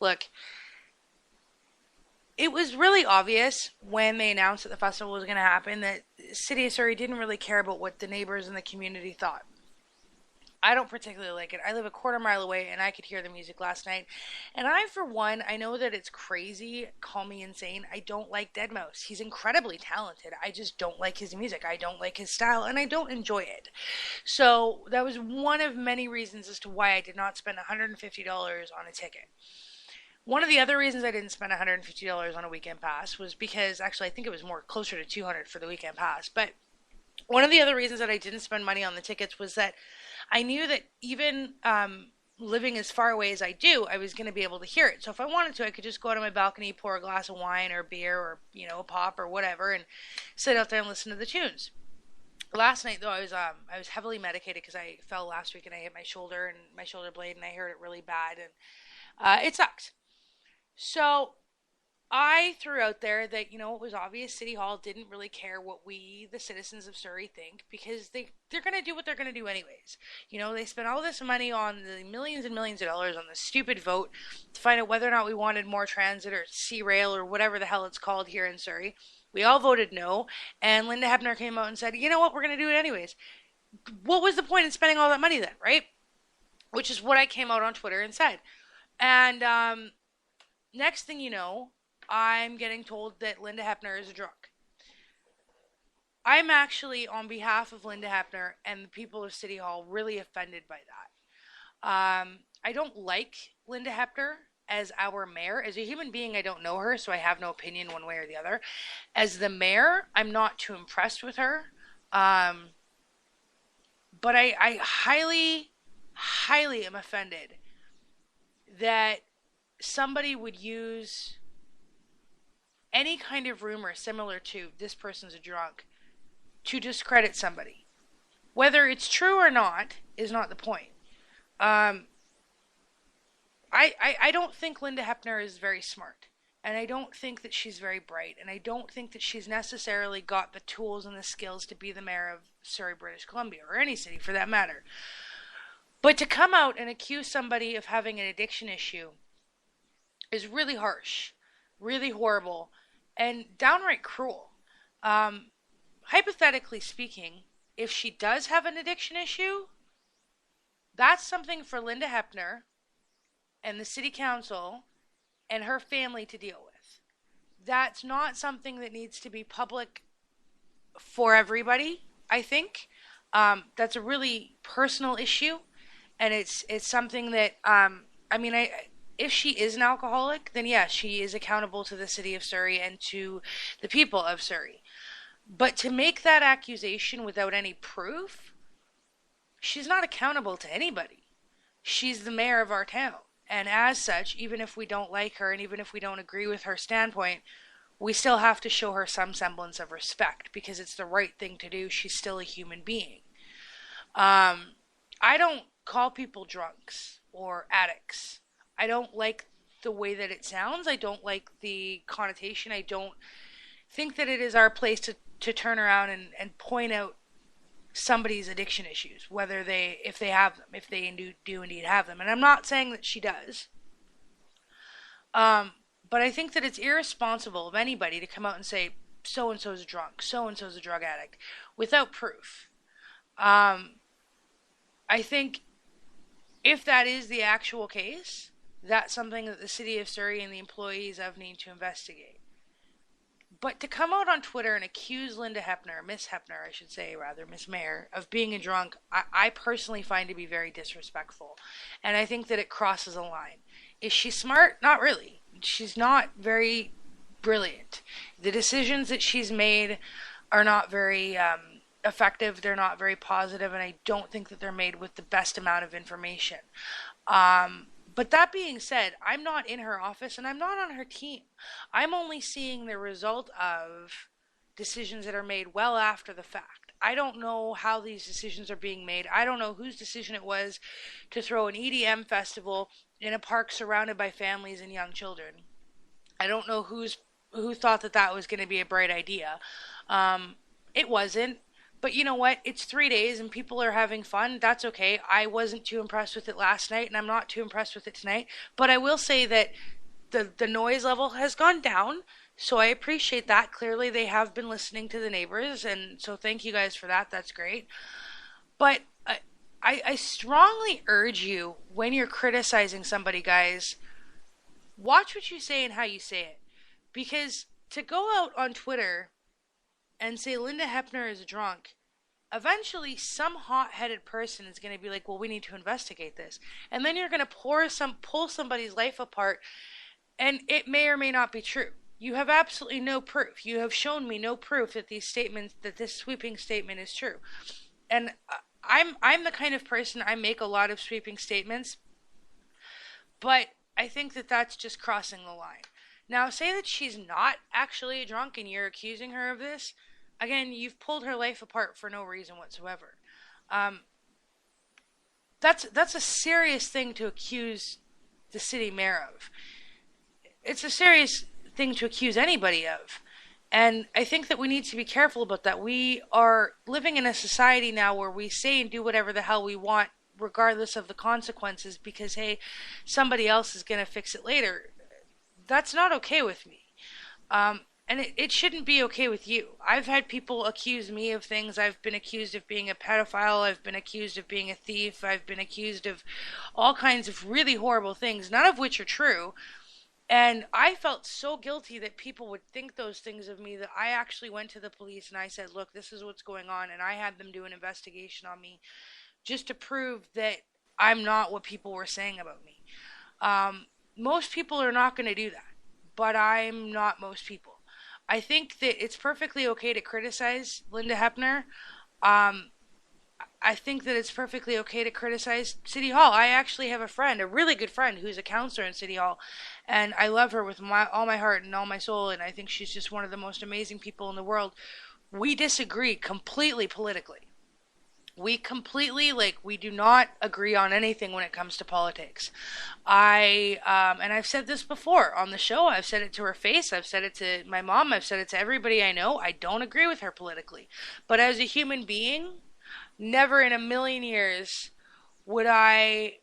Look, it was really obvious when they announced that the festival was going to happen that City of Surrey didn't really care about what the neighbors and the community thought. I don't particularly like it. I live a quarter mile away and I could hear the music last night. And I, for one, I know that it's crazy, call me insane. I don't like Deadmau5. He's incredibly talented. I just don't like his music. I don't like his style and I don't enjoy it. So that was one of many reasons as to why I did not spend $150 on a ticket. One of the other reasons I didn't spend $150 on a weekend pass was because actually I think it was more closer to 200 for the weekend pass. But one of the other reasons that I didn't spend money on the tickets was that I knew that even living as far away as I do, I was going to be able to hear it. So if I wanted to, I could just go out on my balcony, pour a glass of wine or beer or a pop or whatever, and sit out there and listen to the tunes. Last night though, I was heavily medicated because I fell last week and I hit my shoulder and my shoulder blade and I hurt it really bad and it sucks. So I threw out there that, it was obvious City Hall didn't really care what we, the citizens of Surrey, think because they're going to do what they're going to do anyways. They spent all this money on the millions and millions of dollars on the stupid vote to find out whether or not we wanted more transit or C-Rail or whatever the hell it's called here in Surrey. We all voted no, and Linda Hebner came out and said, you know what, we're going to do it anyways. What was the point in spending all that money then, right? Which is what I came out on Twitter and said. And next thing you know, I'm getting told that Linda Hepner is a drunk. I'm actually, on behalf of Linda Hepner and the people of City Hall, really offended by that. I don't like Linda Hepner as our mayor. As a human being, I don't know her, so I have no opinion one way or the other. As the mayor, I'm not too impressed with her. But I highly, highly am offended that somebody would use any kind of rumor similar to this person's a drunk to discredit somebody. Whether it's true or not is not the point. I don't think Linda Hepner is very smart. And I don't think that she's very bright. And I don't think that she's necessarily got the tools and the skills to be the mayor of Surrey, British Columbia, or any city for that matter. But to come out and accuse somebody of having an addiction issue is really harsh, really horrible, and downright cruel. Hypothetically speaking, if she does have an addiction issue, that's something for Linda Hepner and the city council and her family to deal with. That's not something that needs to be public for everybody, I think. That's a really personal issue, and it's something that, if she is an alcoholic, then yes, she is accountable to the city of Surrey and to the people of Surrey. But to make that accusation without any proof, she's not accountable to anybody. She's the mayor of our town. And as such, even if we don't like her and even if we don't agree with her standpoint, we still have to show her some semblance of respect because it's the right thing to do. She's still a human being. I don't call people drunks or addicts. I don't like the way that it sounds. I don't like the connotation. I don't think that it is our place to turn around and point out somebody's addiction issues, if they have them, if they do indeed have them. And I'm not saying that she does. But I think that it's irresponsible of anybody to come out and say, so-and-so's a drunk, so-and-so's a drug addict, without proof. I think if that is the actual case, that's something that the city of Surrey and the employees of need to investigate. But to come out on Twitter and accuse Linda Hepner, Miss Hepner, I should say, rather, Miss Mayor, of being a drunk, I personally find to be very disrespectful. And I think that it crosses a line. Is she smart? Not really. She's not very brilliant. The decisions that she's made are not very effective. They're not very positive, and I don't think that they're made with the best amount of information. But that being said, I'm not in her office and I'm not on her team. I'm only seeing the result of decisions that are made well after the fact. I don't know how these decisions are being made. I don't know whose decision it was to throw an EDM festival in a park surrounded by families and young children. I don't know who thought that was going to be a bright idea. It wasn't. But you know what? It's 3 days and people are having fun. That's okay. I wasn't too impressed with it last night and I'm not too impressed with it tonight. But I will say that the noise level has gone down. So I appreciate that. Clearly, they have been listening to the neighbors, and so thank you guys for that. That's great. But I strongly urge you when you're criticizing somebody, guys, watch what you say and how you say it. Because to go out on Twitter and say Linda Hepner is drunk, eventually some hot-headed person is going to be like, well, we need to investigate this. And then you're going to pull somebody's life apart, and it may or may not be true. You have absolutely no proof. You have shown me no proof that this sweeping statement is true. And I'm the kind of person, I make a lot of sweeping statements, but I think that that's just crossing the line. Now, say that she's not actually drunk and you're accusing her of this. Again, you've pulled her life apart for no reason whatsoever. That's a serious thing to accuse the city mayor of. It's a serious thing to accuse anybody of. And I think that we need to be careful about that. We are living in a society now where we say and do whatever the hell we want, regardless of the consequences, because, hey, somebody else is going to fix it later. That's not okay with me. And it shouldn't be okay with you. I've had people accuse me of things. I've been accused of being a pedophile. I've been accused of being a thief. I've been accused of all kinds of really horrible things, none of which are true. And I felt so guilty that people would think those things of me that I actually went to the police and I said, look, this is what's going on. And I had them do an investigation on me just to prove that I'm not what people were saying about me. Most people are not going to do that, but I'm not most people. I think that it's perfectly okay to criticize Linda Hepner. I think that it's perfectly okay to criticize City Hall. I actually have a friend, a really good friend, who's a counselor in City Hall, and I love her with all my heart and all my soul, and I think she's just one of the most amazing people in the world. We disagree completely politically. We do not agree on anything when it comes to politics. And I've said this before on the show. I've said it to her face. I've said it to my mom. I've said it to everybody I know. I don't agree with her politically. But as a human being, never in a million years would I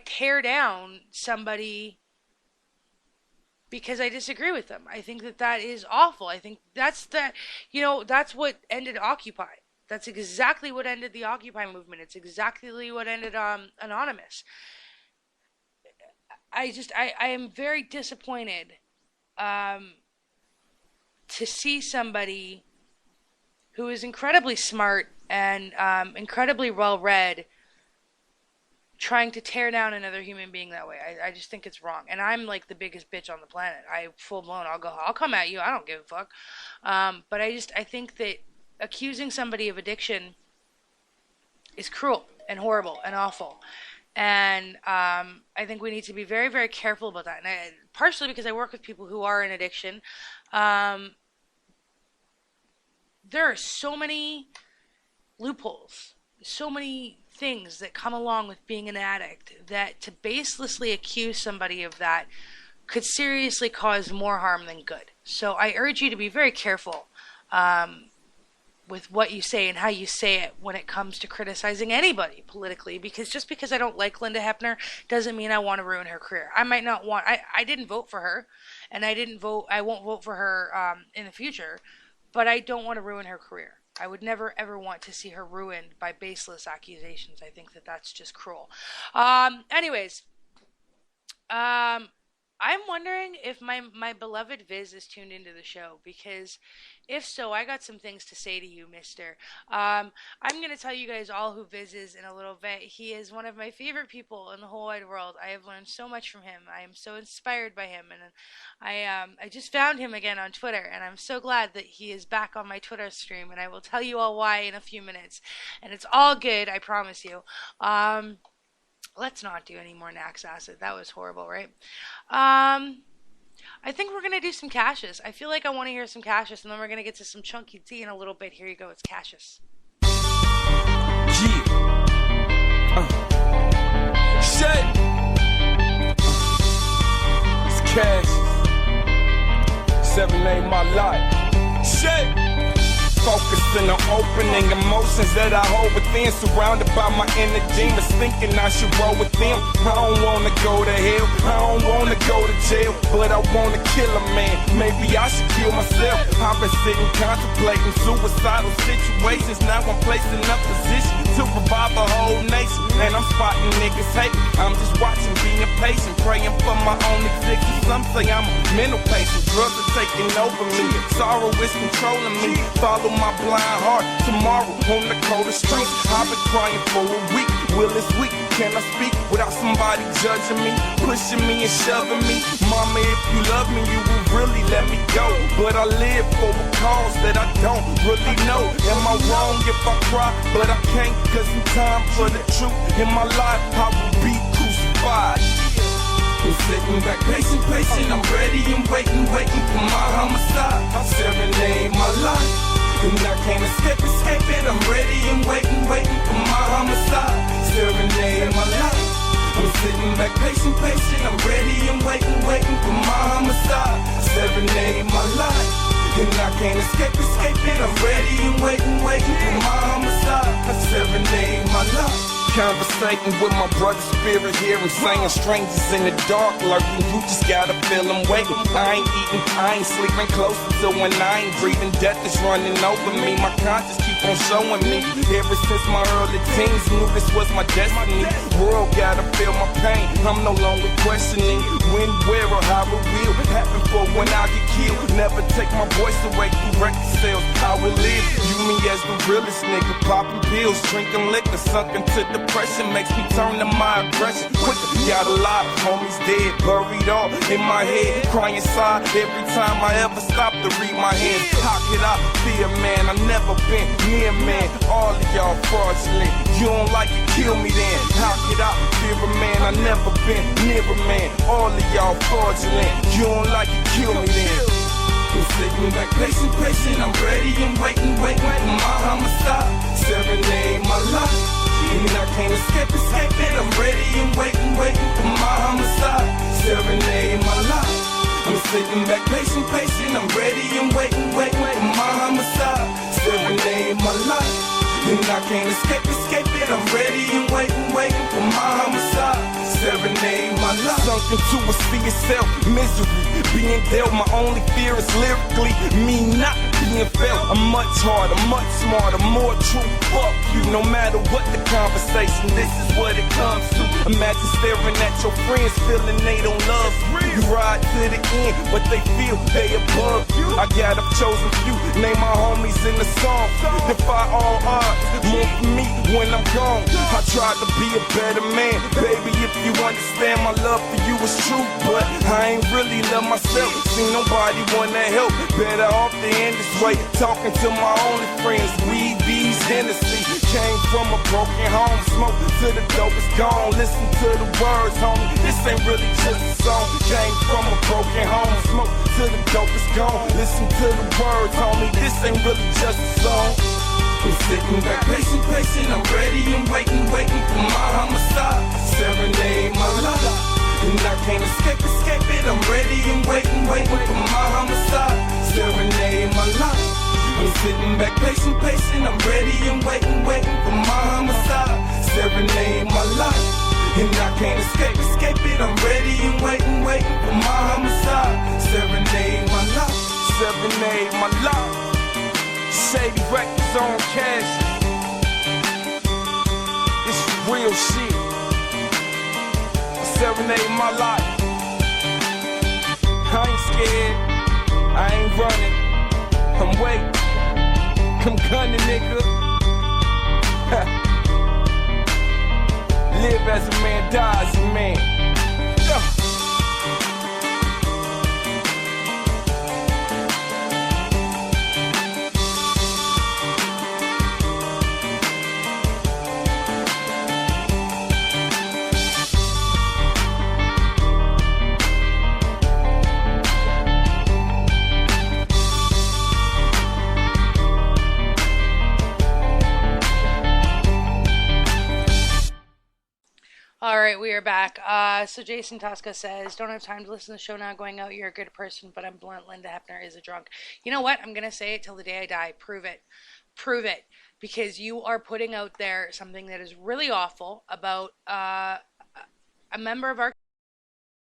tear down somebody because I disagree with them. I think that is awful. I think that's what ended Occupy. That's exactly what ended the Occupy movement. It's exactly what ended Anonymous. I am very disappointed to see somebody who is incredibly smart and incredibly well-read trying to tear down another human being that way. I just think it's wrong. And I'm like the biggest bitch on the planet. I'll come at you. I don't give a fuck. But I think that accusing somebody of addiction is cruel and horrible and awful. And I think we need to be very, very careful about that. And partially because I work with people who are in addiction. There are so many loopholes, so many things that come along with being an addict that to baselessly accuse somebody of that could seriously cause more harm than good. So I urge you to be very careful with what you say and how you say it when it comes to criticizing anybody politically, because just because I don't like Linda Hepner doesn't mean I want to ruin her career. I might not want, I didn't vote for her, and I won't vote for her in the future, but I don't want to ruin her career. I would never, ever want to see her ruined by baseless accusations. I think that that's just cruel. Anyways, I'm wondering if my beloved Viz is tuned into the show, because if so, I got some things to say to you, mister. I'm going to tell you guys all who Viz is in a little bit. He is one of my favorite people in the whole wide world. I have learned so much from him. I am so inspired by him, and I just found him again on Twitter, and I'm so glad that he is back on my Twitter stream, and I will tell you all why in a few minutes. And it's all good, I promise you. Let's not do any more Nax Acid. That was horrible, right? I think we're going to do some Cassius. I feel like I want to hear some Cassius, and then we're going to get to some Chunky T in a little bit. Here you go. It's Cassius. Yeah. Shit. It's Cassius. 7 ain't my life. Shit. focusing on opening emotions that I hold within, surrounded by my inner demons, thinking I should roll with them. I don't wanna go to hell, I don't wanna go to jail, but I wanna kill a man. Maybe I should kill myself. I've been sitting contemplating suicidal situations. Now I'm placed in a position to revive a whole nation, and I'm spotting niggas hate. I'm just watching, being patient, praying for my own existence. Some say I'm a mental patient, drugs are taking over me, sorrow is controlling me. Follow my blind heart tomorrow on the coldest street. I've been crying for a week. Will this week, can I speak without somebody judging me, pushing me and shoving me? Mama, if you love me, you will really let me go. But I live for a cause that I don't really know. Am I wrong if I cry? But I can't, cause in time for the truth in my life, I will be crucified. I'm sitting back, patient, I'm ready and waiting for my homicide. I'm serenading my life, and I can't escape it. I'm ready and waiting for my homicide. Serenading my life. I'm sitting back, patient, I'm ready and waiting for my homicide. Serenading my life, and I can't escape it. I'm ready and waiting for my homicide. I serenade my life. Conversating with my brother's spirit, hearing saying strangers in the dark lurking. You just gotta feel them waiting. I ain't eating, I ain't sleeping close until when I ain't breathing. Death is running over me. My conscience keep on showing me. Ever since my early teens, knew this was my destiny. World gotta feel my pain. I'm no longer questioning when, where, or how it will happen for when I get killed. Never take my voice away through record sales. I will live. You me as the realest nigga, popping pills, drinking liquor, sunk into depression makes me turn to my aggression quicker. Got a lot of homies dead, buried all in my head, crying inside every time I ever stop to read my hands. How could I be a man? I never been near man. All of y'all fraudulent. You don't like it, kill me then. How could I fear a man? I never been near a man. All of y'all fraudulent. You don't like it, kill me then. I'm sitting back, patient, I'm ready and waiting for my homicide. Serenade my life, and I can't escape it. I'm ready and waiting for my homicide. Serenade my life. I'm sitting back, patient, I'm ready and waiting for my homicide. Serenade my life, and I can't escape it. I'm ready and waiting for my homicide. Serenade my life. Sunk into a sea of self misery, being dealt. My only fear is lyrically me not being felt. I'm much harder, much smarter, more true. Fuck you, no matter what the conversation. This is what it comes to. Imagine staring at your friends, feeling they don't love you. You ride to the end, but they feel they above you. I got a chosen few, name my homies in the song. Defy all odds, more for me when I'm gone. I tried to be a better man, baby. If you understand, my love for you is true, but I ain't really love myself. See nobody wanna help. Better off to end this way. Talking to my only friends, weed, bees, Hennessy. Came from a broken home, smoke to the dope is gone. Listen to the words, homie. This ain't really just a song. Came from a broken home, smoke to the dope is gone. Listen to the words, homie. This ain't really just a song. I'm sitting back, patient, I'm ready and waiting for my homicide. Serenade my life, and I can't escape it. I'm ready and waiting for my homicide. Serenade my life. I'm sitting back, patient, I'm ready and waiting for my homicide. Serenade my life, and I can't escape it. I'm ready and waiting for my homicide. Serenade my life, serenade my life. Shady Records on Cash. This is real shit. I serenade my life. I ain't scared. I ain't running. I'm waiting. I'm gunning, nigga. Live as a man, die as a man. Yeah. Alright, we are you're back. So Jason Tosca says, don't have time to listen to the show now. Going out, you're a good person, but I'm blunt. Linda Hefner is a drunk. You know what? I'm gonna say it till the day I die. Prove it. Prove it. Because you are putting out there something that is really awful about a member of our